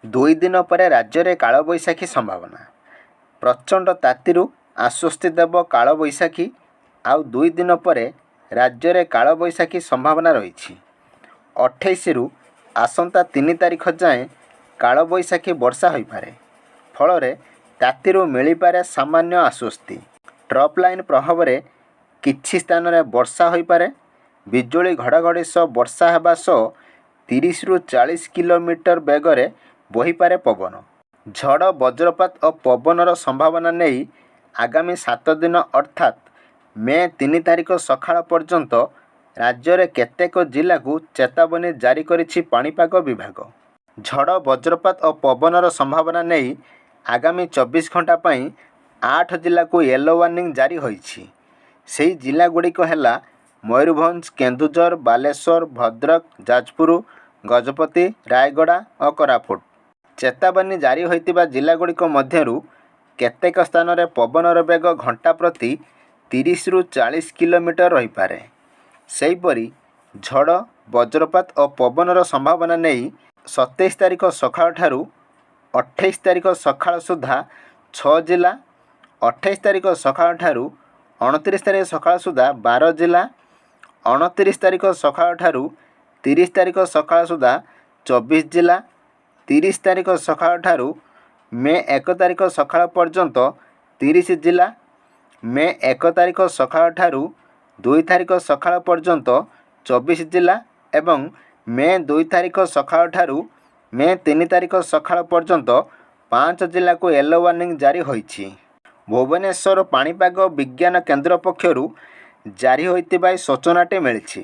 ଦୁଇ ଦିନ ପରେ ରାଜ୍ୟରେ କାଳବୈଶାଖୀ ସମ୍ଭାବନା। ପ୍ରଚଣ୍ଡ ତାତିରୁ ଆଶ୍ୱସ୍ତି ଦେବ କାଳବୈଶାଖୀ। ଆଉ 2 ଦିନ ପରେ ରାଜ୍ୟରେ କାଳବୈଶାଖୀ ସମ୍ଭାବନା ରହିଛି। 28ରୁ ଆସନ୍ତା 3 ତାରିଖ ଯାଏଁ କାଳବୈଶାଖୀ ବର୍ଷା ହୋଇପାରେ। ଫଳରେ ତାତିରୁ ମିଳିପାରେ ସାମାନ୍ୟ ଆଶ୍ୱସ୍ତି। ଟ୍ରପ୍ ଲାଇନ୍ ପ୍ରଭାବରେ କିଛି ସ୍ଥାନରେ ବର୍ଷା ହୋଇପାରେ। ବିଜୁଳି ଘଡ଼ଘଡ଼ି ସହ ବର୍ଷା ହେବା ସହ 30ରୁ 40 କିଲୋମିଟର ବେଗରେ ବହିପାରେ ପବନ। ଝଡ଼ ବଜ୍ରପାତ ଓ ପବନର ସମ୍ଭାବନା ନେଇ ଆଗାମୀ 7 ଦିନ ଅର୍ଥାତ୍ ମେ 3 ତାରିଖ ସକାଳ ପର୍ଯ୍ୟନ୍ତ ରାଜ୍ୟରେ କେତେକ ଜିଲ୍ଲାକୁ ଚେତାବନୀ ଜାରି କରିଛି ପାଣିପାଗ ବିଭାଗ। ଝଡ଼ ବଜ୍ରପାତ ଓ ପବନର ସମ୍ଭାବନା ନେଇ ଆଗାମୀ 24 ଘଣ୍ଟା ପାଇଁ 8 ଜିଲ୍ଲାକୁ ୟେଲୋ ୱାର୍ଣ୍ଣିଂ ଜାରି ହୋଇଛି। ସେହି ଜିଲ୍ଲାଗୁଡ଼ିକ ହେଲା ମୟୂରଭଞ୍ଜ, କେନ୍ଦୁଝର, ବାଲେଶ୍ୱର, ଭଦ୍ରକ, ଯାଜପୁର, ଗଜପତି, ରାୟଗଡ଼ା ଓ କୋରାପୁଟ। ଚେତାବନୀ ଜାରି ହୋଇଥିବା ଜିଲ୍ଲାଗୁଡ଼ିକ ମଧ୍ୟରୁ କେତେକ ସ୍ଥାନରେ ପବନର ବେଗ ଘଣ୍ଟା ପ୍ରତି 30ରୁ 40 କିଲୋମିଟର ରହିପାରେ। ସେହିପରି ଝଡ଼ ବଜ୍ରପାତ ଓ ପବନର ସମ୍ଭାବନା ନେଇ 27 ତାରିଖ ସକାଳଠାରୁ 28 ତାରିଖ ସକାଳ ସୁଦ୍ଧା 6 ଜିଲ୍ଲା, 28 ତାରିଖ ସକାଳଠାରୁ 29 ତାରିଖ ସକାଳ ସୁଦ୍ଧା 12 ଜିଲ୍ଲା, 29 ତାରିଖ ସକାଳଠାରୁ 30 ତାରିଖ ସକାଳ ସୁଦ୍ଧା 24 ଜିଲ୍ଲା, 30 ତାରିଖ ସକାଳଠାରୁ ମେ 1 ତାରିଖ ସକାଳ ପର୍ଯ୍ୟନ୍ତ 30 ଜିଲ୍ଲା, ମେ 1 ତାରିଖ ସକାଳଠାରୁ 2 ତାରିଖ ସକାଳ ପର୍ଯ୍ୟନ୍ତ 24 ଜିଲ୍ଲା ଏବଂ ମେ 2 ତାରିଖ ସକାଳଠାରୁ ମେ 3 ତାରିଖ ସକାଳ ପର୍ଯ୍ୟନ୍ତ 5 ଜିଲ୍ଲାକୁ ୟେଲୋ ୱାର୍ଣ୍ଣିଂ ଜାରି ହୋଇଛି। ଭୁବନେଶ୍ୱର ପାଣିପାଗ ବିଜ୍ଞାନ କେନ୍ଦ୍ର ପକ୍ଷରୁ ଜାରି ହୋଇଥିବା ଏହି ସୂଚନାଟି ମିଳିଛି।